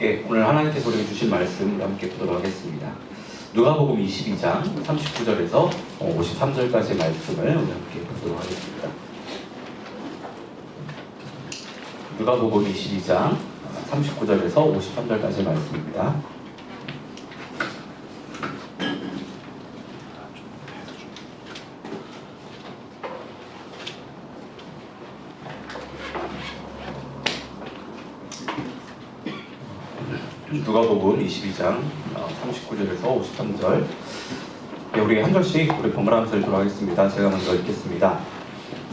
함께 오늘 하나님께서 우리에게 주신 말씀 우리 함께 보도록 하겠습니다. 누가복음 22장 39절에서 53절까지의 말씀을 우리 함께 보도록 하겠습니다. 누가복음 22장 39절에서 53절까지의 말씀입니다. 누가복음 22장 39절에서 53절. 우리 한 절씩 우리 번갈아가면서 읽도록 하겠습니다. 제가 먼저 읽겠습니다.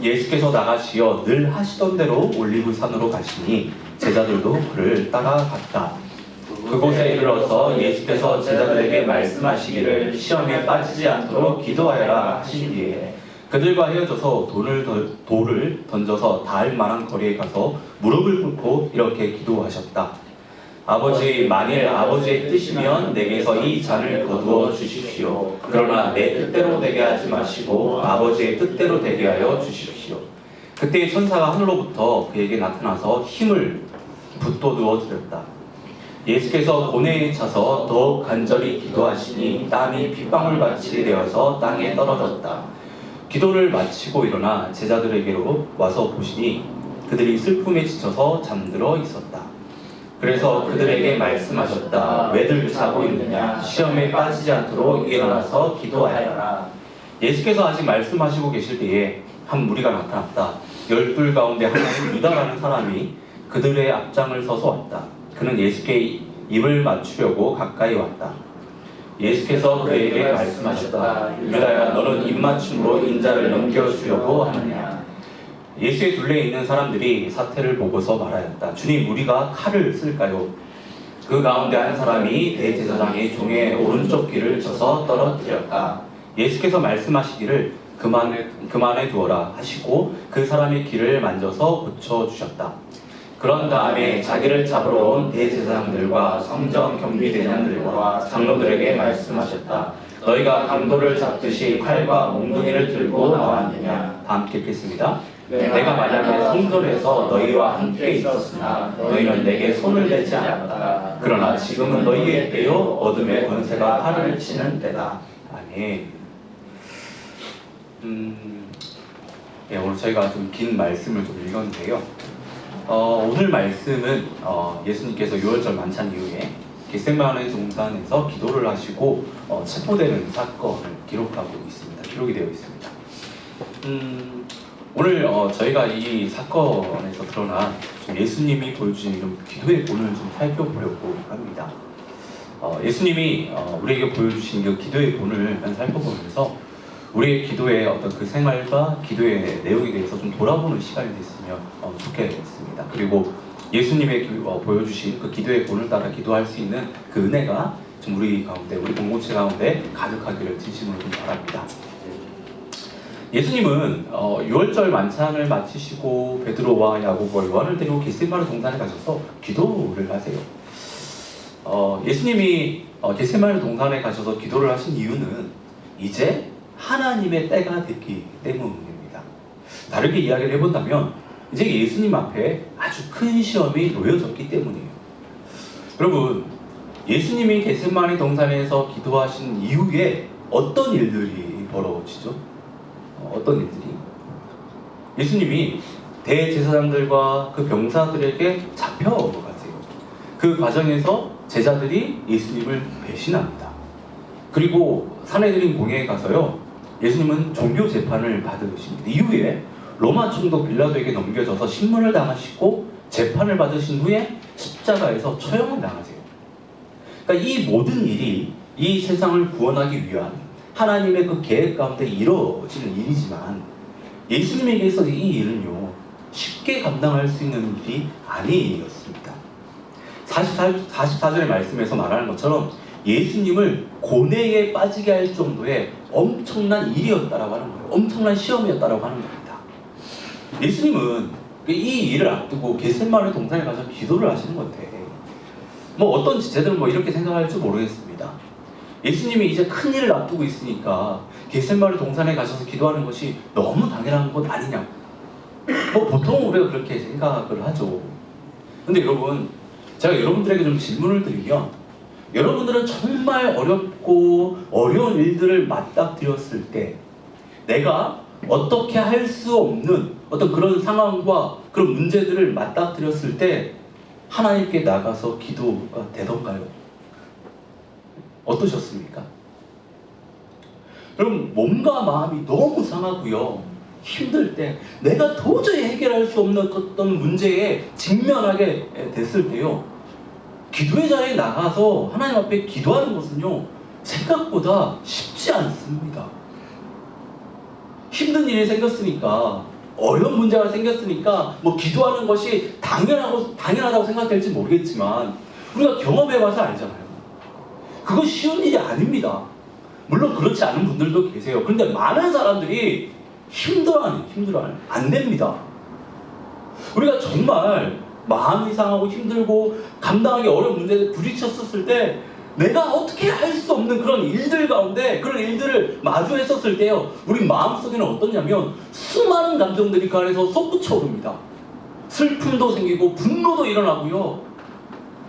예수께서 나가시어 늘 하시던 대로 올리브 산으로 가시니 제자들도 그를 따라갔다. 그곳에 이르러서 예수께서 제자들에게 말씀하시기를 시험에 빠지지 않도록 기도하여라 하신 뒤에 그들과 헤어져서 돌을 던져서 닿을 만한 거리에 가서 무릎을 꿇고 이렇게 기도하셨다. 아버지, 만일 아버지의 뜻이면 내게서 이 잔을 거두어 주십시오. 그러나 내 뜻대로 되게 하지 마시고 아버지의 뜻대로 되게 하여 주십시오. 그때 천사가 하늘로부터 그에게 나타나서 힘을 붙돋워 드렸다. 예수께서 고뇌에 차서 더욱 간절히 기도하시니 땀이 핏방울같이 되어서 땅에 떨어졌다. 기도를 마치고 일어나 제자들에게로 와서 보시니 그들이 슬픔에 지쳐서 잠들어 있었다. 그래서 그들에게 말씀하셨다. 왜들 자고 있느냐? 시험에 빠지지 않도록 일어나서 기도하여라. 예수께서 아직 말씀하시고 계실 때에 한 무리가 나타났다. 12 가운데 하나는 유다라는 사람이 그들의 앞장을 서서 왔다. 그는 예수께 입을 맞추려고 가까이 왔다. 예수께서 그에게 말씀하셨다. 유다야, 너는 입맞춤으로 인자를 넘겨주려고 하느냐? 예수의 둘레에 있는 사람들이 사태를 보고서 말하였다. 주님, 우리가 칼을 쓸까요? 그 가운데 한 사람이 대제사장의 종의 오른쪽 귀를 쳐서 떨어뜨렸다. 예수께서 말씀하시기를 그만해 두어라 하시고 그 사람의 귀를 만져서 고쳐주셨다. 그런 다음에 자기를 잡으러 온 대제사장들과 성전 경비대장들과 장로들에게 말씀하셨다. 너희가 강도를 잡듯이 칼과 몽둥이를 들고 나왔느냐? 다 함께 읽겠습니다. 내가 만약에 성전에서 너희와 함께 있었으나 너희는 내게 손을 대지 않았다. 그러나 지금은 너희의 때요 어둠의 권세가 팔을 치는 때다. 아멘. 오늘 저희가 좀 긴 말씀을 좀 읽었는데요. 오늘 말씀은 예수님께서 6월절 만찬 이후에 겟세마네 동산에서 기도를 하시고 체포되는 사건을 기록하고 있습니다. 기록이 되어 있습니다. 오늘 저희가 이 사건에서 드러난 예수님이 보여주신 이런 기도의 본을 좀 살펴보려고 합니다. 예수님이 우리에게 보여주신 그 기도의 본을 살펴보면서 우리의 기도의 어떤 그 생활과 기도의 내용에 대해서 좀 돌아보는 시간이 됐으면 좋겠습니다. 그리고 예수님의 보여주신 그 기도의 본을 따라 기도할 수 있는 그 은혜가 좀 우리 가운데, 우리 공동체 가운데 가득하기를 진심으로 좀 바랍니다. 예수님은 6월절 만찬을 마치시고 베드로와 야고보와 요한을 데리고 겟세마네 동산에 가셔서 기도를 하세요. 예수님이 겟세마네 동산에 가셔서 기도를 하신 이유는 이제 하나님의 때가 됐기 때문입니다. 다르게 이야기를 해본다면 이제 예수님 앞에 아주 큰 시험이 놓여졌기 때문이에요. 여러분, 예수님이 겟세마네 동산에서 기도하신 이후에 어떤 일들이 벌어지죠? 어떤 일들이? 예수님이 대제사장들과 그 병사들에게 잡혀가세요. 그 과정에서 제자들이 예수님을 배신합니다. 그리고 산헤드린 공회에 가서요, 예수님은 종교 재판을 받으십니다. 이후에 로마 총독 빌라도에게 넘겨져서 신문을 당하시고 재판을 받으신 후에 십자가에서 처형을 당하세요. 그러니까 이 모든 일이 이 세상을 구원하기 위한 하나님의 그 계획 가운데 이루어지는 일이지만 예수님에게 있어서 이 일은요 쉽게 감당할 수 있는 일이 아니었습니다. 44절의 말씀에서 말하는 것처럼 예수님을 고뇌에 빠지게 할 정도의 엄청난 일이었다라고 하는 거예요. 엄청난 시험이었다라고 하는 겁니다. 예수님은 이 일을 앞두고 겟세마네 동산에 가서 기도를 하시는 건데 어떤 지체들은 이렇게 생각할지 모르겠습니다. 예수님이 이제 큰 일을 앞두고 있으니까 겟세마네 동산에 가셔서 기도하는 것이 너무 당연한 것 아니냐. 보통 우리가 그렇게 생각을 하죠. 근데 여러분, 제가 여러분들에게 좀 질문을 드리면, 여러분들은 정말 어렵고 어려운 일들을 맞닥뜨렸을 때 내가 어떻게 할 수 없는 어떤 그런 상황과 그런 문제들을 맞닥뜨렸을 때 하나님께 나가서 기도가 되던가요? 어떠셨습니까? 여러분, 몸과 마음이 너무 상하고요, 힘들 때, 내가 도저히 해결할 수 없는 어떤 문제에 직면하게 됐을 때요, 기도의 자리에 나가서 하나님 앞에 기도하는 것은요, 생각보다 쉽지 않습니다. 힘든 일이 생겼으니까, 어려운 문제가 생겼으니까 뭐 기도하는 것이 당연하다고 생각될지 모르겠지만, 우리가 경험해봐서 알잖아요. 그거 쉬운 일이 아닙니다. 물론 그렇지 않은 분들도 계세요. 그런데 많은 사람들이 힘들어하는 안 됩니다. 우리가 정말 마음이 상하고 힘들고 감당하기 어려운 문제에 부딪혔었을 때, 내가 어떻게 할 수 없는 그런 일들 가운데, 그런 일들을 마주했었을 때요, 우리 마음속에는 어떠냐면 수많은 감정들이 그 안에서 솟구쳐 오릅니다. 슬픔도 생기고 분노도 일어나고요,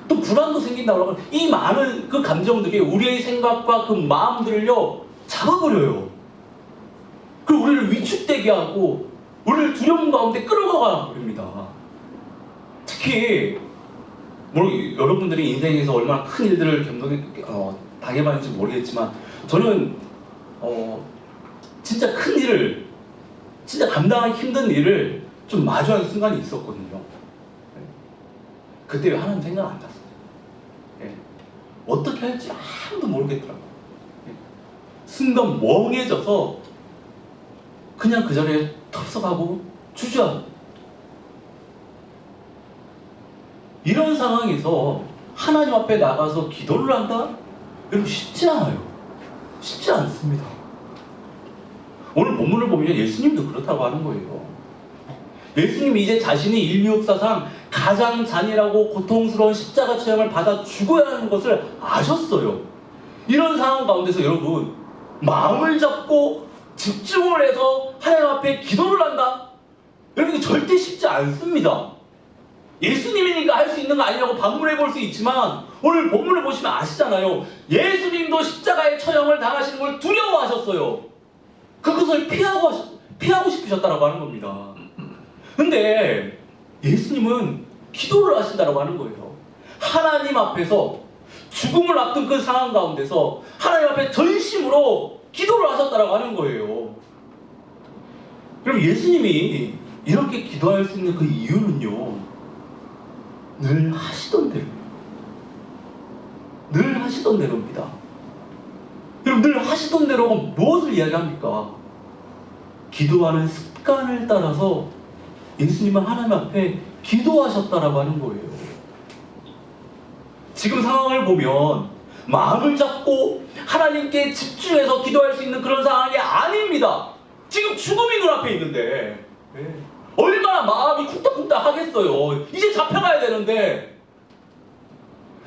또 불안도 생긴다고 하고, 이 많은 그 감정들이 우리의 생각과 그 마음들을요 잡아버려요. 그리고 우리를 위축되게 하고 우리를 두려움 가운데 끌어가 버립니다. 특히 여러분들이 인생에서 얼마나 큰 일들을 당해봤는지 모르겠지만, 저는 진짜 큰 일을, 진짜 감당하기 힘든 일을 좀 마주하는 순간이 있었거든요. 그때 하나님 생각 안 났어요. 어떻게 할지 아무도 모르겠더라고요. 순간 멍해져서 그냥 그 자리에 텁섭하고 주저하고, 이런 상황에서 하나님 앞에 나가서 기도를 한다? 여러분, 쉽지 않아요. 쉽지 않습니다. 오늘 본문을 보면 예수님도 그렇다고 하는 거예요. 예수님이 이제 자신이 인류 역사상 가장 잔인하고 고통스러운 십자가 체험을 받아 죽어야 하는 것을 아셨어요. 이런 상황 가운데서 여러분, 마음을 잡고 집중을 해서 하나님 앞에 기도를 한다? 여러분, 이거 절대 쉽지 않습니다. 예수님이니까 할 수 있는 거 아니냐고 반문해 볼 수 있지만, 오늘 본문을 보시면 아시잖아요. 예수님도 십자가의 처형을 당하시는 걸 두려워하셨어요. 그것을 피하고 싶으셨다라고 하는 겁니다. 근데 예수님은 기도를 하신다라고 하는 거예요. 하나님 앞에서 죽음을 앞둔 그 상황 가운데서 하나님 앞에 전심으로 기도를 하셨다라고 하는 거예요. 그럼 예수님이 이렇게 기도할 수 있는 그 이유는요, 늘 하시던 대로입니다. 여러분, 늘 하시던 대로가 무엇을 이야기합니까? 기도하는 습관을 따라서 예수님은 하나님 앞에 기도하셨다라고 하는 거예요. 지금 상황을 보면 마음을 잡고 하나님께 집중해서 기도할 수 있는 그런 상황이 아닙니다. 지금 죽음이 눈앞에 있는데 얼마나 마음이 쿵딱쿵딱 하겠어요. 이제 잡혀가야 되는데.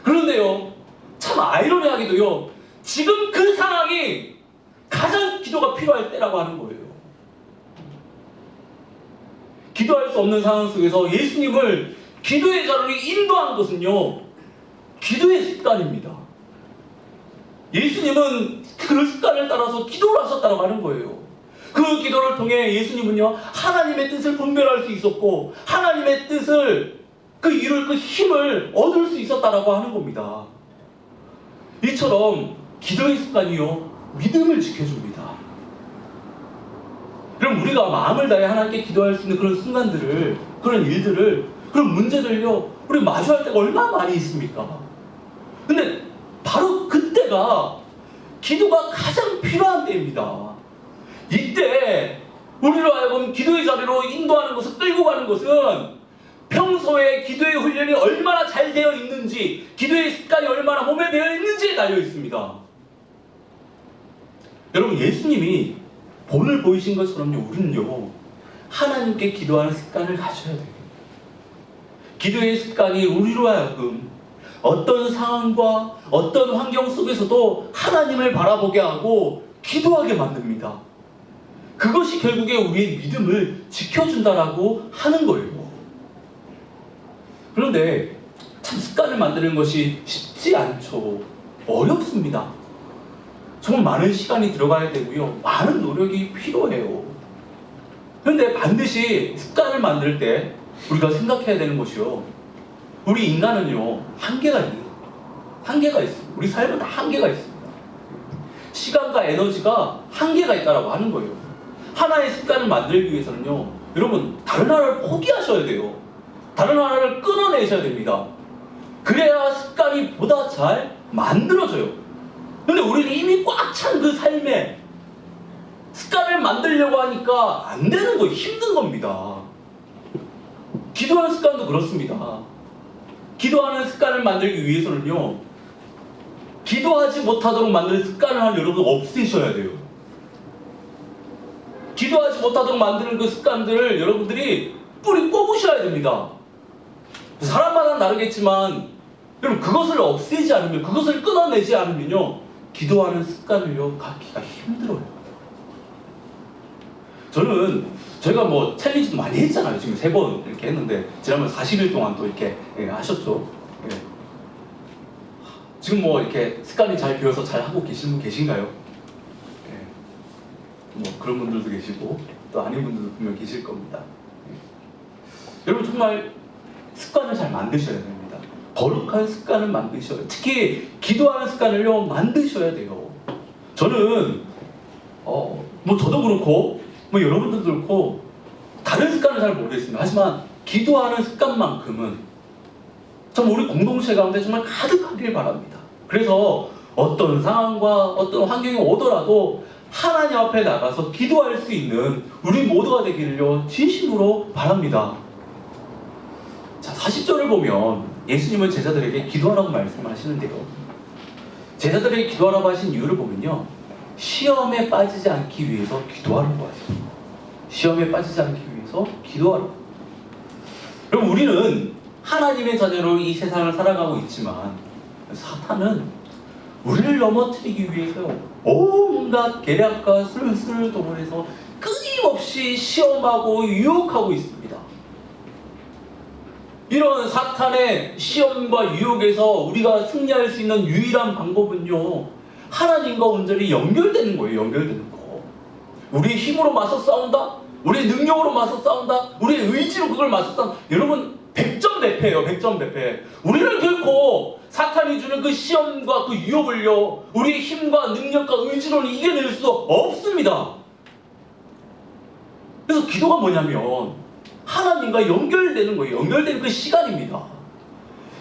그런데요, 참 아이러니하게도요, 지금 그 상황이 가장 기도가 필요할 때라고 하는 거예요. 기도할 수 없는 상황 속에서 예수님을 기도의 자리로 인도한 것은요, 기도의 습관입니다. 예수님은 그 습관을 따라서 기도를 하셨다고 하는 거예요. 그 기도를 통해 예수님은요, 하나님의 뜻을 분별할 수 있었고, 하나님의 뜻을 이룰 그 힘을 얻을 수 있었다라고 하는 겁니다. 이처럼 기도의 습관이요, 믿음을 지켜줍니다. 그럼 우리가 마음을 다해 하나님께 기도할 수 있는 그런 순간들을, 그런 일들을, 그런 문제들을요, 우리 마주할 때가 얼마나 많이 있습니까? 근데 바로 그때가 기도가 가장 필요한 때입니다. 이때 우리로 하여금 기도의 자리로 인도하는 것을, 끌고 가는 것은 평소에 기도의 훈련이 얼마나 잘 되어 있는지, 기도의 습관이 얼마나 몸에 배어 있는지에 달려 있습니다. 여러분, 예수님이 본을 보이신 것처럼요, 우리는요, 하나님께 기도하는 습관을 가져야 돼요. 기도의 습관이 우리로 하여금 어떤 상황과 어떤 환경 속에서도 하나님을 바라보게 하고 기도하게 만듭니다. 그것이 결국에 우리의 믿음을 지켜준다라고 하는 거예요. 그런데 참 참 습관을 만드는 것이 쉽지 않죠. 어렵습니다. 정말 많은 시간이 들어가야 되고요. 많은 노력이 필요해요. 그런데 반드시 습관을 만들 때 우리가 생각해야 되는 것이요. 우리 인간은요, 한계가 있습니다. 우리 삶은 다 한계가 있습니다. 시간과 에너지가 한계가 있다고 하는 거예요. 하나의 습관을 만들기 위해서는요, 여러분, 다른 하나를 포기하셔야 돼요. 다른 하나를 끊어내셔야 됩니다. 그래야 습관이 보다 잘 만들어져요. 근데 우리는 이미 꽉 찬 그 삶에 습관을 만들려고 하니까 안 되는 거예요. 힘든 겁니다. 기도하는 습관도 그렇습니다. 기도하는 습관을 만들기 위해서는요, 기도하지 못하도록 만드는 습관을 여러분 없애셔야 돼요. 기도하지 못하도록 만드는 그 습관들을 여러분들이 뿌리 뽑으셔야 됩니다. 사람마다 다르겠지만 여러분, 그것을 없애지 않으면, 그것을 끊어내지 않으면요, 기도하는 습관을요 갖기가 힘들어요. 저희가 뭐 챌린지도 많이 했잖아요. 지금 3번 이렇게 했는데 지난번 40일 동안 또 이렇게 하셨죠. 예. 지금 뭐 이렇게 습관이 잘 배워서 잘 하고 계시는 분 계신가요? 예. 뭐 그런 분들도 계시고 또 아닌 분들도 분명 계실 겁니다. 예. 여러분, 정말 습관을 잘 만드셔야 됩니다. 거룩한 습관을 만드셔야 돼요. 특히 기도하는 습관을요 만드셔야 돼요. 저는 뭐 저도 그렇고 뭐 여러분들도 그렇고 다른 습관은 잘 모르겠습니다. 하지만 기도하는 습관만큼은 정말 우리 공동체 가운데 정말 가득하길 바랍니다. 그래서 어떤 상황과 어떤 환경이 오더라도 하나님 앞에 나가서 기도할 수 있는 우리 모두가 되기를요 진심으로 바랍니다. 자, 40절을 보면 예수님은 제자들에게 기도하라고 말씀하시는데요, 제자들에게 기도하라고 하신 이유를 보면요, 시험에 빠지지 않기 위해서 기도하라고 하세요. 시험에 빠지지 않기 위해서 기도하라고. 그럼 우리는 하나님의 자녀로 이 세상을 살아가고 있지만 사탄은 우리를 넘어뜨리기 위해서요 온갖 계략과 술술 동원해서 끊임없이 시험하고 유혹하고 있습니다. 이런 사탄의 시험과 유혹에서 우리가 승리할 수 있는 유일한 방법은요, 하나님과 온전히 연결되는 거예요. 연결되는 거. 우리의 힘으로 맞서 싸운다? 우리의 능력으로 맞서 싸운다? 우리의 의지로 그걸 맞서 싸운다? 여러분, 100점 배패예요. 100점 배패. 우리를 결코 사탄이 주는 그 시험과 그 유혹을요, 우리의 힘과 능력과 의지로는 이겨낼 수 없습니다. 그래서 기도가 뭐냐면 하나님과 연결되는 거예요. 연결되는 그 시간입니다.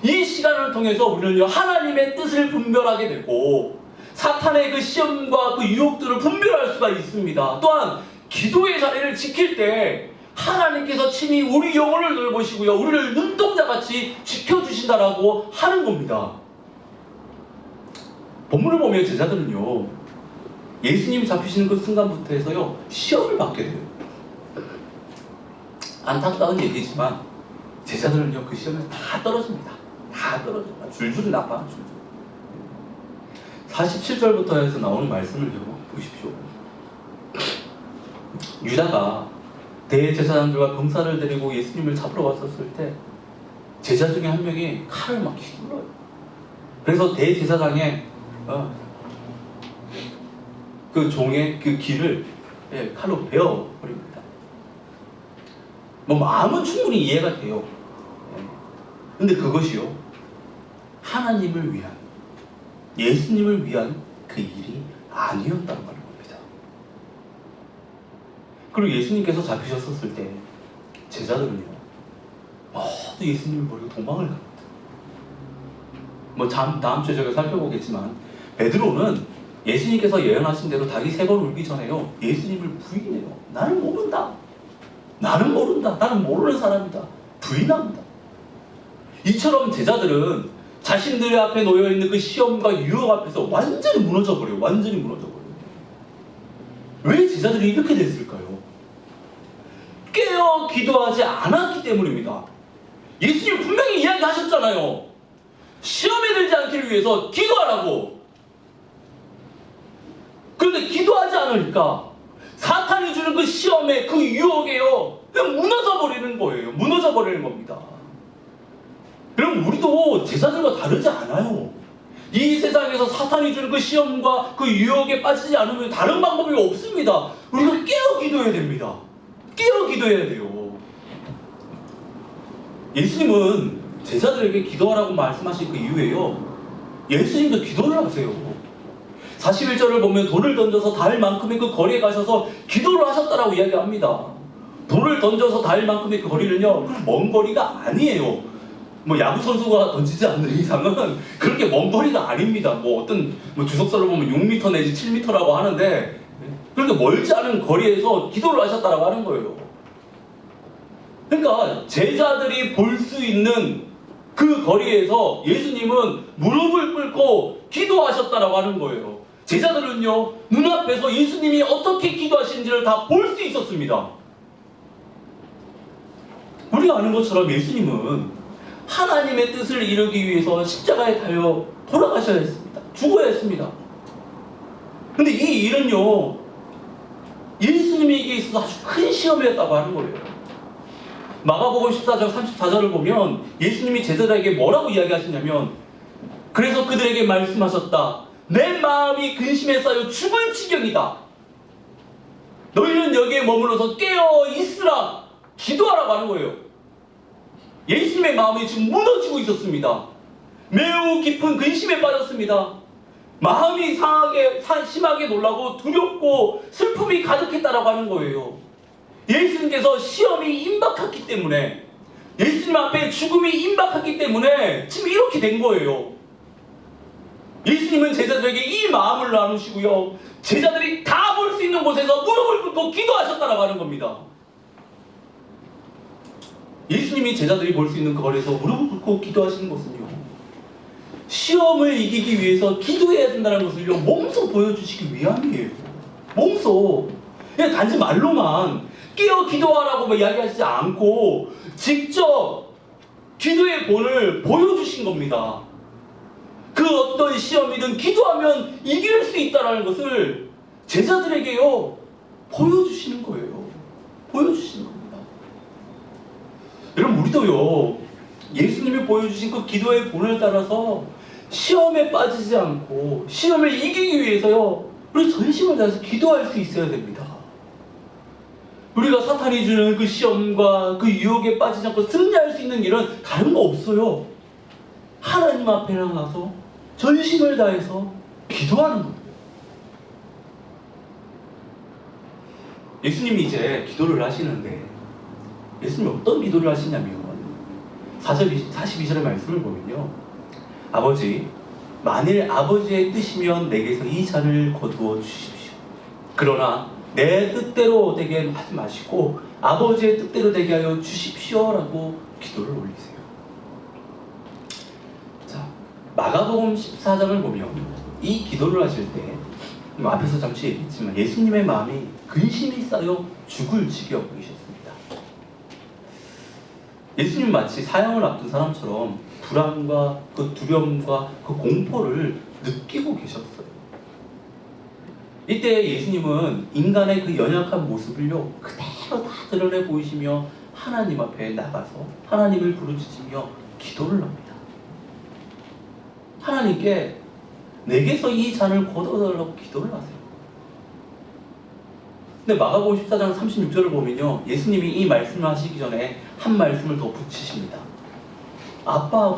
이 시간을 통해서 우리는요, 하나님의 뜻을 분별하게 되고 사탄의 그 시험과 그 유혹들을 분별할 수가 있습니다. 또한 기도의 자리를 지킬 때 하나님께서 친히 우리 영혼을 돌보시고요, 우리를 눈동자같이 지켜주신다라고 하는 겁니다. 본문을 보면 제자들은요, 예수님이 잡히시는 그 순간부터 해서요 시험을 받게 돼요. 안타까운 얘기지만 제자들은요 그 시험에 다 떨어집니다. 다 떨어집니다. 줄줄 나빠. 줄줄. 47절부터 해서 나오는 말씀을요 보십시오. 유다가 대제사장들과 병사를 데리고 예수님을 잡으러 왔었을 때 제자 중에 한 명이 칼을 막 휘둘러요. 그래서 대제사장의 그 종의 그 귀를 칼로 베어버립니다. 뭐 마음은 충분히 이해가 돼요. 근데 그것이요, 하나님을 위한, 예수님을 위한 그 일이 아니었다는 겁니다. 그리고 예수님께서 잡히셨을 때 제자들은요 모두 예수님을 버리고 도망을 갑니다. 뭐 다음 주에 저희가 살펴보겠지만 베드로는 예수님께서 예언하신 대로 닭이 3번 울기 전에요 예수님을 부인해요. 나는 모른다. 나는 모른다. 나는 모르는 사람이다. 부인합니다. 이처럼 제자들은 자신들 앞에 놓여있는 그 시험과 유혹 앞에서 완전히 무너져버려요. 완전히 무너져버려요. 왜 제자들이 이렇게 됐을까요? 깨어 기도하지 않았기 때문입니다. 예수님 분명히 이야기하셨잖아요. 시험에 들지 않기를 위해서 기도하라고. 그런데 기도하지 않으니까 사탄이 주는 그 시험에, 그 유혹에요 그냥 무너져 버리는 거예요. 무너져 버리는 겁니다. 그럼 우리도 제자들과 다르지 않아요. 이 세상에서 사탄이 주는 그 시험과 그 유혹에 빠지지 않으면 다른 방법이 없습니다. 우리가 깨어 기도해야 됩니다. 깨어 기도해야 돼요. 예수님은 제자들에게 기도하라고 말씀하신 그 이유에요. 예수님도 기도를 하세요. 41절을 보면 돌을 던져서 닿을 만큼의 그 거리에 가셔서 기도를 하셨다라고 이야기합니다. 돌을 던져서 닿을 만큼의 그 거리는요, 먼 거리가 아니에요. 뭐 야구 선수가 던지지 않는 이상은 그렇게 먼 거리가 아닙니다. 뭐 어떤 주석설로 보면 6m 내지 7m라고 하는데 그렇게 멀지 않은 거리에서 기도를 하셨다라고 하는 거예요. 그러니까 제자들이 볼 수 있는 그 거리에서 예수님은 무릎을 꿇고 기도하셨다라고 하는 거예요. 제자들은요, 눈앞에서 예수님이 어떻게 기도하시는지를 다 볼 수 있었습니다. 우리가 아는 것처럼 예수님은 하나님의 뜻을 이루기 위해서 십자가에 달려 돌아가셔야 했습니다. 죽어야 했습니다. 근데 이 일은요, 예수님에게 있어서 아주 큰 시험이었다고 하는 거예요. 마가복음 14장 34절을 보면 예수님이 제자들에게 뭐라고 이야기하시냐면, 그래서 그들에게 말씀하셨다. 내 마음이 근심에 쌓여 죽을 지경이다. 너희는 여기에 머물러서 깨어 있으라. 기도하라고 하는 거예요. 예수님의 마음이 지금 무너지고 있었습니다. 매우 깊은 근심에 빠졌습니다. 마음이 심하게 놀라고 두렵고 슬픔이 가득했다라고 하는 거예요. 예수님께서 시험이 임박했기 때문에, 예수님 앞에 죽음이 임박했기 때문에 지금 이렇게 된 거예요. 예수님은 제자들에게 이 마음을 나누시고요, 제자들이 다 볼 수 있는 곳에서 무릎을 꿇고 기도하셨다라고 하는 겁니다. 예수님이 제자들이 볼 수 있는 그 거리에서 무릎을 꿇고 기도하시는 것은요, 시험을 이기기 위해서 기도해야 된다는 것을요, 몸소 보여주시기 위함이에요. 몸소. 그냥 단지 말로만 깨어 기도하라고 이야기하시지 않고 직접 기도의 본을 보여주신 겁니다. 그 어떤 시험이든 기도하면 이길 수 있다는 것을 제자들에게요, 보여주시는 거예요. 보여주시는 겁니다. 여러분, 우리도요, 예수님이 보여주신 그 기도의 본을 따라서 시험에 빠지지 않고 시험을 이기기 위해서요, 우리 전심을 다해서 기도할 수 있어야 됩니다. 우리가 사탄이 주는 그 시험과 그 유혹에 빠지지 않고 승리할 수 있는 일은 다른 거 없어요. 하나님 앞에 나가서 전심을 다해서 기도하는 거예요. 예수님이 이제 기도를 하시는데, 예수님이 어떤 기도를 하시냐면 42절의 말씀을 보면요, 아버지, 만일 아버지의 뜻이면 내게서 이 잔을 거두어 주십시오. 그러나 내 뜻대로 되게 하지 마시고 아버지의 뜻대로 되게 하여 주십시오라고 기도를 올리세요. 자, 마가복음 14장을 보면 이 기도를 하실 때, 앞에서 잠시 얘기했지만 예수님의 마음이 근심이 쌓여 죽을 지경이셨습니다. 예수님 마치 사형을 앞둔 사람처럼 불안과 그 두려움과 그 공포를 느끼고 계셨어요. 이때 예수님은 인간의 그 연약한 모습을요, 그대로 다 드러내 보이시며 하나님 앞에 나가서 하나님을 부르짖으며 기도를 합니다. 하나님께 내게서 이 잔을 거둬달라고 기도를 하세요. 근데 마가복음 14장 36절을 보면요, 예수님이 이 말씀을 하시기 전에 한 말씀을 더 붙이십니다. 아빠,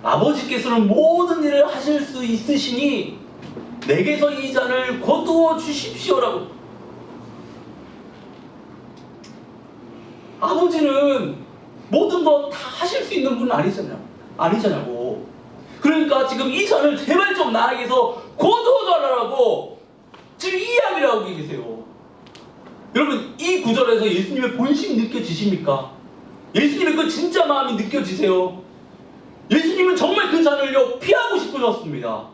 아버지께서는 모든 일을 하실 수 있으시니 내게서 이 잔을 거두어 주십시오라고. 아버지는 모든 거 다 하실 수 있는 분은 아니잖아요. 그러니까 지금 이 잔을 제발 좀 나에게서 거두어 달라고 지금 이야기를 하고 계세요. 여러분, 이 구절에서 예수님의 본심이 느껴지십니까? 예수님의 그 진짜 마음이 느껴지세요? 예수님은 정말 그 잔을요, 피하고 싶으셨습니다.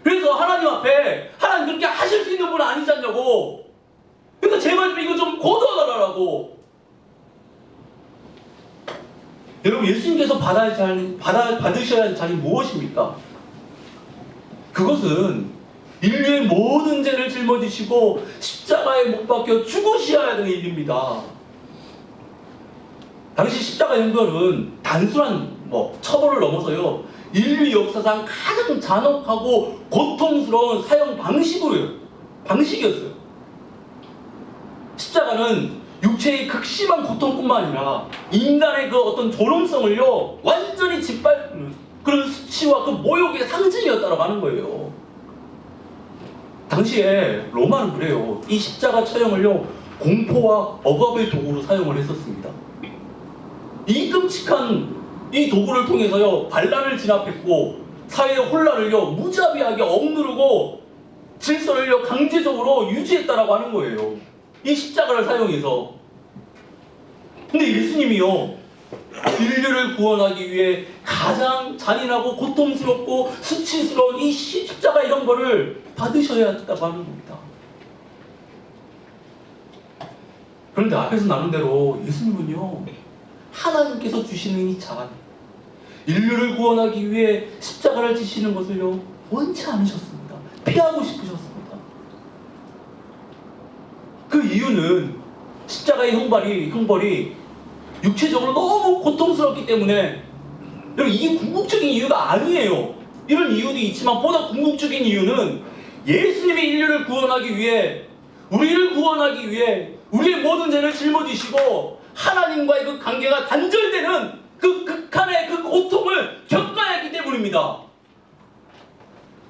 그래서 하나님 앞에, 하나님 그렇게 하실 수 있는 분은 아니지 않냐고, 그러니까 제발 좀 이거 좀 거두어달라고. 여러분, 예수님께서 받으셔야 할 잔이 무엇입니까? 그것은 인류의 모든 죄를 짊어지시고 십자가에 못 박혀 죽으셔야 하는 일입니다. 당시 십자가 형벌은 단순한 처벌을 넘어서요, 인류 역사상 가장 잔혹하고 고통스러운 사형 방식이었어요. 십자가는 육체의 극심한 고통뿐만 아니라 인간의 그 어떤 존엄성을요 완전히 짓밟는 그런 수치와 그 모욕의 상징이었다고 하는 거예요. 당시에 로마는 그래요. 이 십자가 처형을요 공포와 억압의 도구로 사용을 했었습니다. 이 끔찍한 이 도구를 통해서요 반란을 진압했고 사회의 혼란을요 무자비하게 억누르고 질서를요 강제적으로 유지했다라고 하는 거예요. 이 십자가를 사용해서. 근데 예수님이요 인류를 구원하기 위해 가장 잔인하고 고통스럽고 수치스러운 이 십자가 이런 거를 받으셔야 했다고 하는 겁니다. 그런데 앞에서 나눈 대로 예수님은요 하나님께서 주시는 이 자간, 인류를 구원하기 위해 십자가를 지시는 것을요 원치 않으셨습니다. 피하고 싶으셨습니다. 그 이유는 십자가의 형벌이 육체적으로 너무 고통스럽기 때문에, 여러분 이게 궁극적인 이유가 아니에요. 이런 이유도 있지만 보다 궁극적인 이유는 예수님이 인류를 구원하기 위해, 우리를 구원하기 위해 우리의 모든 죄를 짊어지시고 하나님과의 그 관계가 단절되는 그 극한의 그 고통을 겪어야 했기 때문입니다.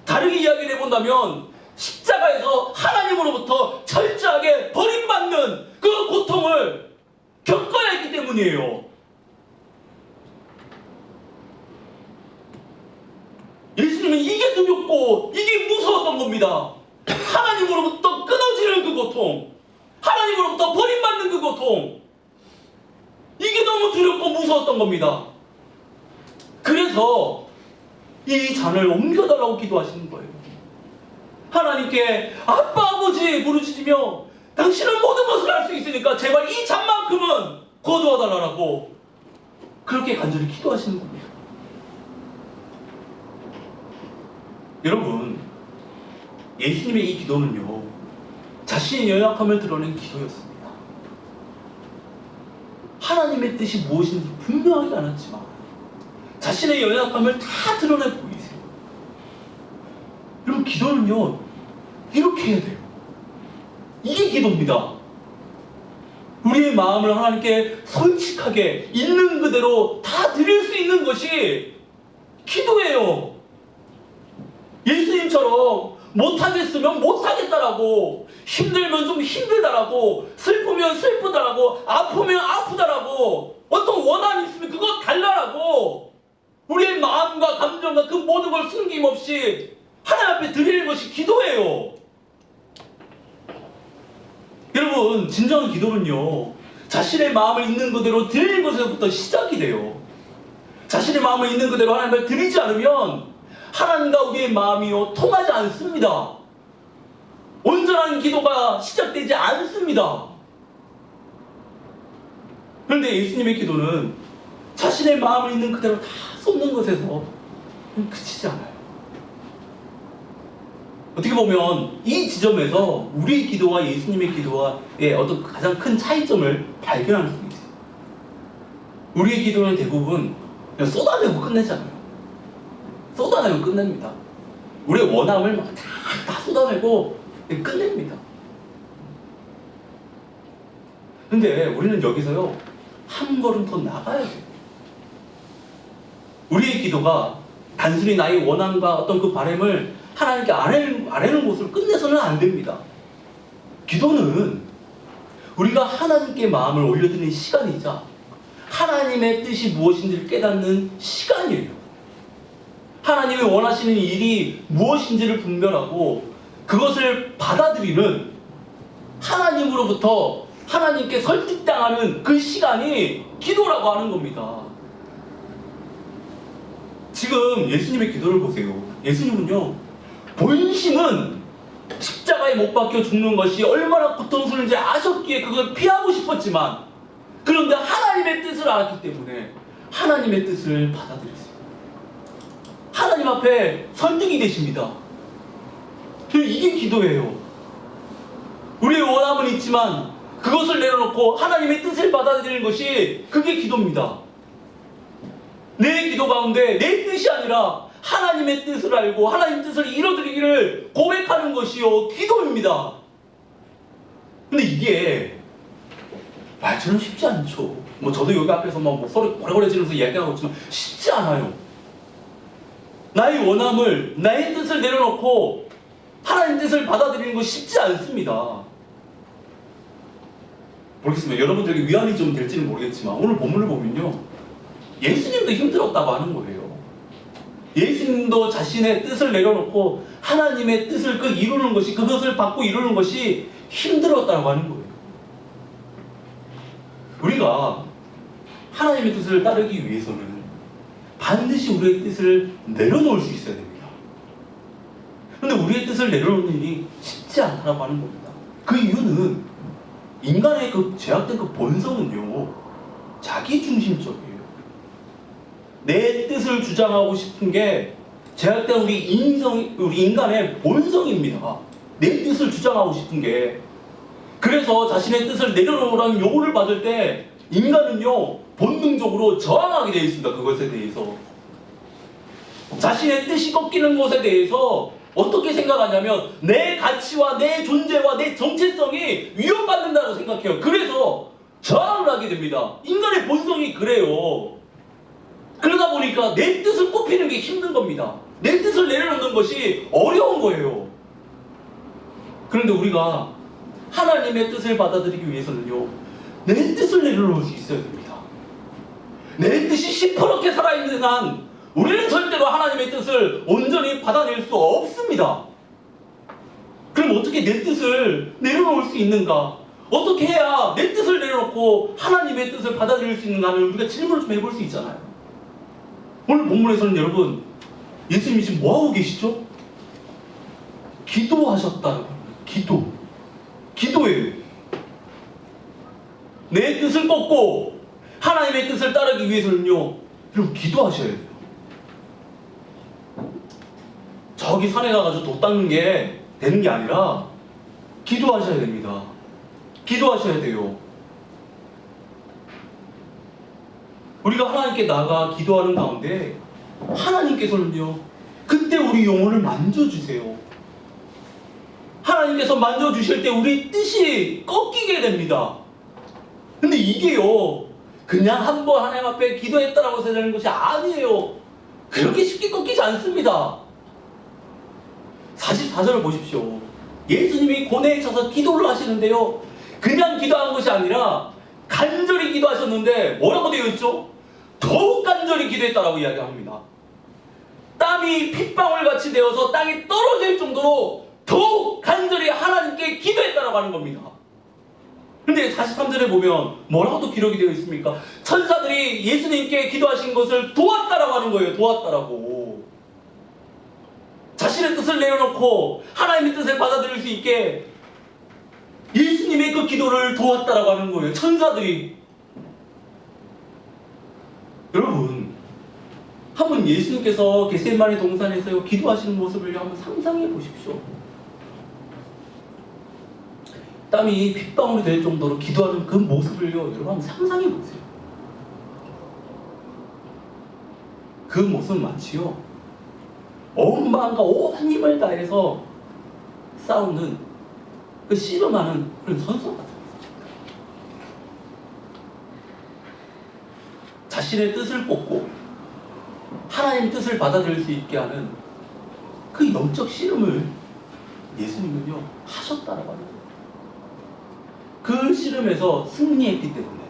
다르게 이야기를 해본다면 십자가에서 하나님으로부터 철저하게 버림받는 그 고통을 겪어야 했기 때문이에요. 예수님은 이게 두렵고 이게 무서웠던 겁니다. 하나님으로부터 끊어지는 그 고통, 하나님으로부터 버림받는 그 고통, 이게 너무 두렵고 무서웠던 겁니다. 그래서 이 잔을 옮겨달라고 기도하시는 거예요. 하나님께 아빠 아버지 부르짖으며 당신은 모든 것을 할 수 있으니까 제발 이 잔만큼은 거두어달라고 그렇게 간절히 기도하시는 겁니다. 여러분, 예수님의 이 기도는요 자신의 연약함을 드러낸 기도였습니다. 하나님의 뜻이 무엇인지 분명하지 않았지만 자신의 연약함을 다 드러내 보이세요. 여러분, 기도는요 이렇게 해야 돼요. 이게 기도입니다. 우리의 마음을 하나님께 솔직하게 있는 그대로 다 드릴 수 있는 것이 기도예요. 예수님처럼 못하겠으면 못하겠다라고, 힘들면 좀 힘들다라고, 슬프면 슬프다라고, 아프면 아프다라고, 어떤 원함이 있으면 그거 달라라고 우리의 마음과 감정과 그 모든 걸 숨김없이 하나님 앞에 드리는 것이 기도예요. 여러분, 진정한 기도는요 자신의 마음을 있는 그대로 드리는 것에서부터 시작이 돼요. 자신의 마음을 있는 그대로 하나님 앞에 드리지 않으면 하나님과 우리의 마음이요 통하지 않습니다. 온전한 기도가 시작되지 않습니다. 그런데 예수님의 기도는 자신의 마음을 있는 그대로 다 쏟는 것에서 그치지 않아요. 어떻게 보면 이 지점에서 우리의 기도와 예수님의 기도와의 어떤 가장 큰 차이점을 발견할 수 있어요. 우리의 기도는 대부분 그냥 쏟아내고 끝내잖아요. 쏟아내고 끝냅니다. 우리의 원함을 막 다 쏟아내고 끝냅니다. 근데 우리는 여기서요 한 걸음 더 나가야 돼요. 우리의 기도가 단순히 나의 원함과 어떤 그 바람을 하나님께 아뢰는 곳을 끝내서는 안 됩니다. 기도는 우리가 하나님께 마음을 올려드리는 시간이자 하나님의 뜻이 무엇인지를 깨닫는 시간이에요. 하나님이 원하시는 일이 무엇인지를 분별하고 그것을 받아들이는, 하나님으로부터 하나님께 설득당하는 그 시간이 기도라고 하는 겁니다. 지금 예수님의 기도를 보세요. 예수님은요 본심은 십자가에 못 박혀 죽는 것이 얼마나 고통스러운지 아셨기에 그걸 피하고 싶었지만, 그런데 하나님의 뜻을 알았기 때문에 하나님의 뜻을 받아들였어요. 하나님 앞에 설득이 되십니다. 이게 기도예요. 우리의 원함은 있지만 그것을 내려놓고 하나님의 뜻을 받아들이는 것이 그게 기도입니다. 내 기도 가운데 내 뜻이 아니라 하나님의 뜻을 알고 하나님 뜻을 이뤄드리기를 고백하는 것이요 기도입니다. 근데 이게 말처럼 쉽지 않죠. 뭐 저도 여기 앞에서 막 목소리 고래고래 지르면서 이야기하고 있지만 쉽지 않아요. 나의 원함을, 나의 뜻을 내려놓고 하나님 뜻을 받아들이는 거 쉽지 않습니다. 모르겠습니다. 여러분들에게 위안이 좀 될지는 모르겠지만 오늘 본문을 보면요, 예수님도 힘들었다고 하는 거예요. 예수님도 자신의 뜻을 내려놓고 하나님의 뜻을 이루는 것이, 그것을 받고 이루는 것이 힘들었다고 하는 거예요. 우리가 하나님의 뜻을 따르기 위해서는 반드시 우리의 뜻을 내려놓을 수 있어야 됩니다. 그런데 우리의 뜻을 내려놓는 일이 쉽지 않다고 하는 겁니다. 그 이유는 인간의 그 죄악된 그 본성은요, 자기중심적이에요. 내 뜻을 주장하고 싶은 게 죄악된 우리 인간의 본성입니다. 내 뜻을 주장하고 싶은 게. 그래서 자신의 뜻을 내려놓으라는 요구를 받을 때 인간은요, 본능적으로 저항하게 되어 있습니다. 그것에 대해서. 자신의 뜻이 꺾이는 것에 대해서 어떻게 생각하냐면 내 가치와 내 존재와 내 정체성이 위협받는다고 생각해요. 그래서 저항을 하게 됩니다. 인간의 본성이 그래요. 그러다 보니까 내 뜻을 꼽히는 게 힘든 겁니다. 내 뜻을 내려놓는 것이 어려운 거예요. 그런데 우리가 하나님의 뜻을 받아들이기 위해서는요, 내 뜻을 내려놓을 수 있어야 됩니다. 내 뜻이 시퍼렇게 살아있는 한 우리는 절대로 하나님의 뜻을 온전히 받아낼 수 없습니다. 그럼 어떻게 내 뜻을 내려놓을 수 있는가? 어떻게 해야 내 뜻을 내려놓고 하나님의 뜻을 받아들일 수 있는가를 우리가 질문을 좀 해볼 수 있잖아요. 오늘 본문에서는 여러분, 예수님이 지금 뭐하고 계시죠? 기도하셨다는 겁니다. 기도예요. 내 뜻을 꺾고 하나님의 뜻을 따르기 위해서는요, 여러분 기도하셔야 돼요. 저기 산에 가가지고 돛 닦는 게 되는 게 아니라 기도하셔야 됩니다. 기도하셔야 돼요. 우리가 하나님께 나아가 기도하는 가운데 하나님께서는요, 그때 우리 영혼을 만져주세요. 하나님께서 만져주실 때 우리 뜻이 꺾이게 됩니다. 근데 이게요, 그냥 한번 하나님 앞에 기도했다라고 해서 되는 것이 아니에요. 그렇게 쉽게 꺾이지 않습니다. 44절을 보십시오. 예수님이 고뇌에 차서 기도를 하시는데요, 그냥 기도한 것이 아니라 간절히 기도하셨는데 뭐라고 되어 있죠? 더욱 간절히 기도했다라고 이야기합니다. 땀이 핏방울같이 되어서 땅에 떨어질 정도로 더욱 간절히 하나님께 기도했다라고 하는 겁니다. 근데 43절에 보면 뭐라고 또 기록이 되어 있습니까? 천사들이 예수님께 기도하신 것을 도왔다라고 하는 거예요. 도왔다라고. 자신의 뜻을 내려놓고 하나님의 뜻을 받아들일 수 있게 예수님의 그 기도를 도왔다라고 하는 거예요. 천사들이. 여러분, 한번 예수님께서 겟세마네 동산에서 기도하시는 모습을 한번 상상해 보십시오. 땀이 핏방울이 될 정도로 기도하는 그 모습을요, 여러분 한번 상상해 보세요. 그 모습은 마치요, 온 마음과 온 힘을 다해서 싸우는, 그 씨름하는 그런 선수 같은 거예요. 자신의 뜻을 꽂고 하나님의 뜻을 받아들일 수 있게 하는 그 영적 씨름을 예수님은요 하셨다라고 하는 거예요. 그 씨름에서 승리했기 때문에,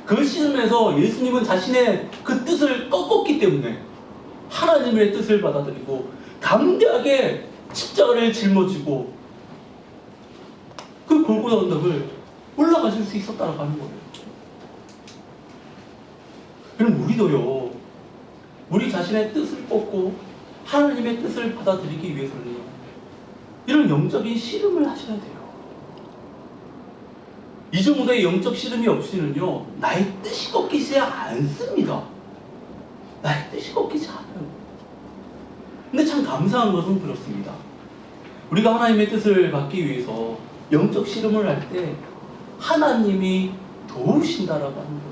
그 씨름에서 예수님은 자신의 그 뜻을 꺾었기 때문에 하나님의 뜻을 받아들이고 담대하게 십자가를 짊어지고 그 골고다 언덕을 올라가실 수 있었다라고 하는 거예요. 그럼 우리도요, 우리 자신의 뜻을 꺾고 하나님의 뜻을 받아들이기 위해서는요, 이런 영적인 씨름을 하셔야 돼요. 이 정도의 영적 씨름이 없이는요, 나의 뜻이 꺾이지 않습니다. 나의 뜻이 꺾이지 않아요. 근데 참 감사한 것은 그렇습니다. 우리가 하나님의 뜻을 받기 위해서 영적 씨름을 할 때 하나님이 도우신다라고 하는 거예요.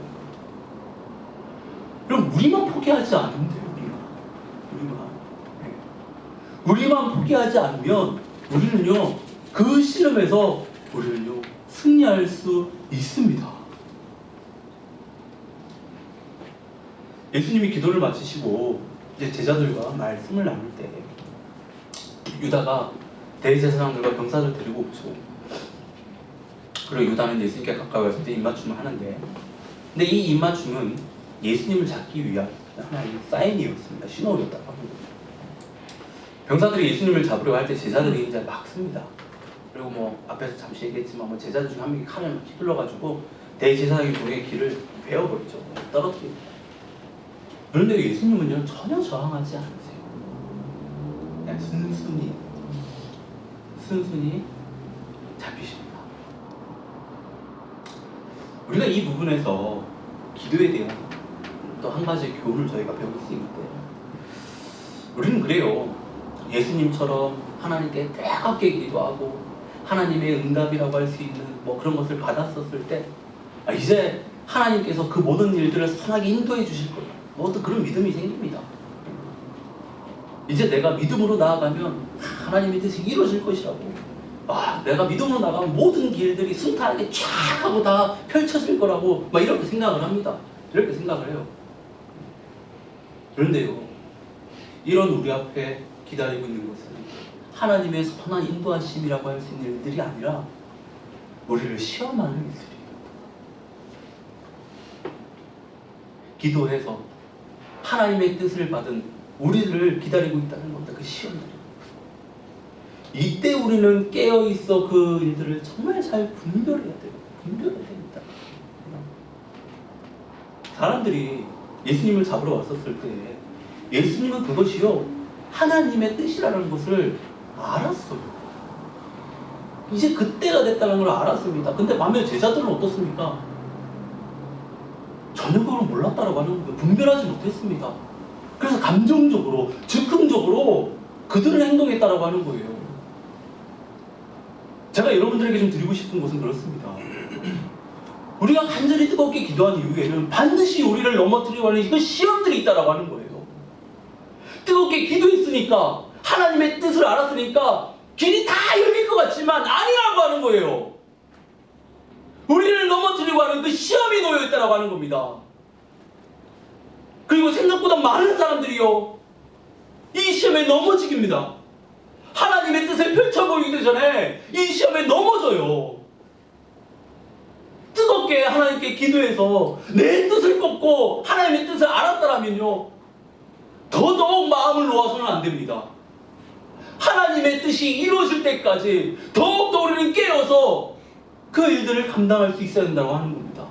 그럼 우리만 포기하지 않으면 돼요. 우리만 포기하지 않으면 우리는요, 그 씨름에서 우리는요, 승리할 수 있습니다. 예수님이 기도를 마치시고 이제 제자들과 말씀을 나눌 때 유다가 대제사장들과 병사들 데리고 오죠. 그리고 유다는 예수님께 가까이 와서 이제 입맞춤을 하는데, 근데 이 입맞춤은 예수님을 잡기 위한 하나의 사인이었습니다. 신호였다고 합니다. 병사들이 예수님을 잡으려고 할 때 제자들이 이제 막 씁니다. 그리고 뭐 앞에서 잠시 얘기했지만 뭐 제자들 중에 한 명이 칼을 막 휘둘러가지고 대제사장의 종의 길을 베어버리죠. 떨어뜨립니다. 그런데 예수님은요, 전혀 저항하지 않으세요. 그냥 순순히 잡히십니다. 우리가 이 부분에서 기도에 대한 또 한 가지 교훈을 저희가 배울 수 있는데, 우리는 그래요. 예수님처럼 하나님께 뜨겁게 기도하고 하나님의 응답이라고 할 수 있는 뭐 그런 것을 받았었을 때, 이제 하나님께서 그 모든 일들을 선하게 인도해 주실 거예요. 뭐 어떤 그런 믿음이 생깁니다. 이제 내가 믿음으로 나아가면 하나님의 뜻이 이루어질 것이라고, 내가 믿음으로 나가면 모든 길들이 순탄하게 쫙 하고 다 펼쳐질 거라고 막 이렇게 생각을 합니다. 이렇게 생각을 해요. 그런데요, 이런 우리 앞에 기다리고 있는 것은 하나님의 선한 인도하심이라고 할 수 있는 일들이 아니라 우리를 시험하는 일들이에요. 기도해서 하나님의 뜻을 받은 우리를 기다리고 있다는 겁니다. 그 시험들이. 이때 우리는 깨어있어 그 일들을 정말 잘 분별해야 돼요. 분별해야 됩니다. 사람들이 예수님을 잡으러 왔었을 때 예수님은 그것이요, 하나님의 뜻이라는 것을 알았어요. 이제 그때가 됐다는 걸 알았습니다. 근데 반면 제자들은 어떻습니까? 전혀 그걸 몰랐다라고 하는 거예요. 분별하지 못했습니다. 그래서 감정적으로, 즉흥적으로 그들은 행동했다라고 하는 거예요. 제가 여러분들에게 좀 드리고 싶은 것은 그렇습니다. 우리가 간절히 뜨겁게 기도한 이후에는 반드시 우리를 넘어뜨리고 하는 이런 시험들이 있다라고 하는 거예요. 뜨겁게 기도했으니까, 하나님의 뜻을 알았으니까 길이 다 열릴 것 같지만 아니라고 하는 거예요. 우리를 넘어뜨리고 하는 그 시험이 놓여있다라고 하는 겁니다. 그리고 생각보다 많은 사람들이요, 이 시험에 넘어지깁니다. 하나님의 뜻을 펼쳐보이기 전에 이 시험에 넘어져요. 뜨겁게 하나님께 기도해서 내 뜻을 꺾고 하나님의 뜻을 알았다라면요, 더더욱 마음을 놓아서는 안 됩니다. 하나님의 뜻이 이루어질 때까지 더욱더 우리는 깨어서 그 일들을 감당할 수 있어야 된다고 하는 겁니다.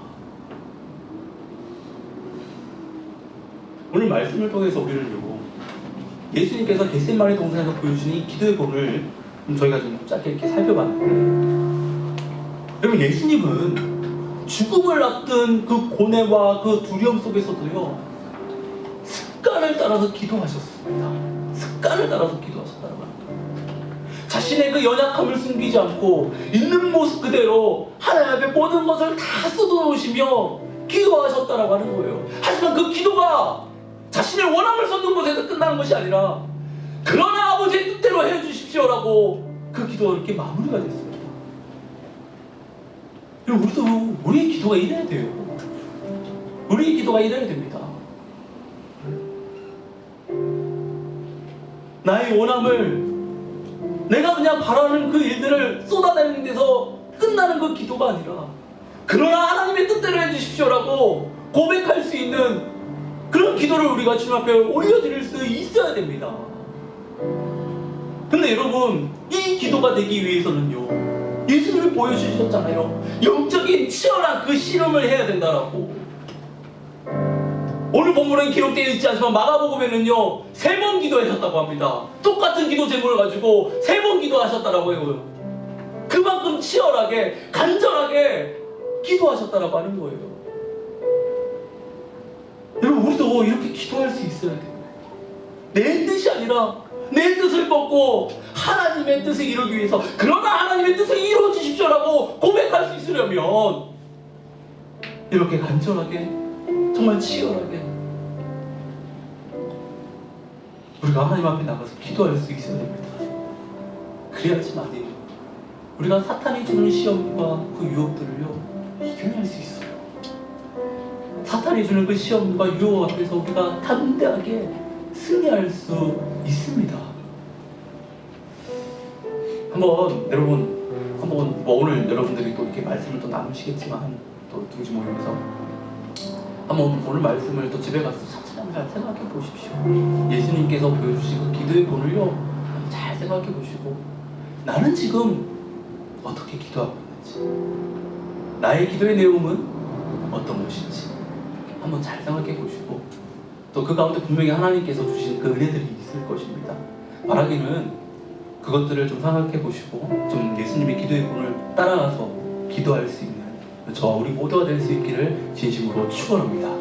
오늘 말씀을 통해서 우리는요, 예수님께서 겟세마네 동산에서 보여주신 이 기도의 본을 저희가 좀 짧게 이렇게 살펴봤는데, 여러분, 예수님은 죽음을 앞둔 그 고뇌와 그 두려움 속에서도요, 습관을 따라서 기도하셨습니다. 습관을 따라서 기도하셨다는 거예요. 자신의 그 연약함을 숨기지 않고 있는 모습 그대로 하나님 앞에 모든 것을 다 쏟아놓으시며 기도하셨다라고 하는 거예요. 하지만 그 기도가 자신의 원함을 쏟는 곳에서 끝나는 것이 아니라, 그러나 아버지의 뜻대로 해주십시오라고 그 기도가 이렇게 마무리가 됐어요. 우리도 우리의 기도가 이래야 돼요. 우리의 기도가 이래야 됩니다. 나의 원함을, 내가 그냥 바라는 그 일들을 쏟아내는 데서 끝나는 그 기도가 아니라, 그러나 하나님의 뜻대로 해주십시오라고 고백할 수 있는 그런 기도를 우리가 주님 앞에 올려드릴 수 있어야 됩니다. 근데 여러분, 이 기도가 되기 위해서는요, 예수님이 보여주셨잖아요. 영적인 치열한 그 실험을 해야 된다라고. 오늘 본문에 기록되어 있지 않지만 마가복음에는요, 3번 기도하셨다고 합니다. 똑같은 기도 제목을 가지고 3번 기도하셨다라고 해요. 그만큼 치열하게, 간절하게 기도하셨다라고 하는 거예요. 여러분, 우리도 이렇게 기도할 수 있어야 돼요. 내 뜻이 아니라 내 뜻을 꺾고 하나님의 뜻을 이루기 위해서, 그러나 하나님의 뜻을 이루어 주십시오라고 고백할 수 있으려면 이렇게 간절하게, 정말 치열하게 우리가 하나님 앞에 나가서 기도할 수 있어야 됩니다. 그래야지만이 우리가 사탄이 주는 시험과 그 유혹들을요 이겨낼 수 있어요. 사탄이 주는 그 시험과 유혹 앞에서 우리가 담대하게 승리할 수 있습니다. 한번 오늘 여러분들이 또 이렇게 말씀을 또 나누시겠지만, 또 등지 모임에서 한번 오늘 말씀을 또 집에 가서 차차 잘 생각해 보십시오. 예수님께서 보여주신 그 기도의 본을요 한번 잘 생각해 보시고, 나는 지금 어떻게 기도하고 있는지, 나의 기도의 내용은 어떤 것인지 한번 잘 생각해 보시고, 또 그 가운데 분명히 하나님께서 주신 그 은혜들이 있을 것입니다. 바라기는 그것들을 좀 생각해 보시고, 좀 예수님의 기도의 본을 따라가서 기도할 수 있는 저와 우리 모두가 될 수 있기를 진심으로 축원합니다.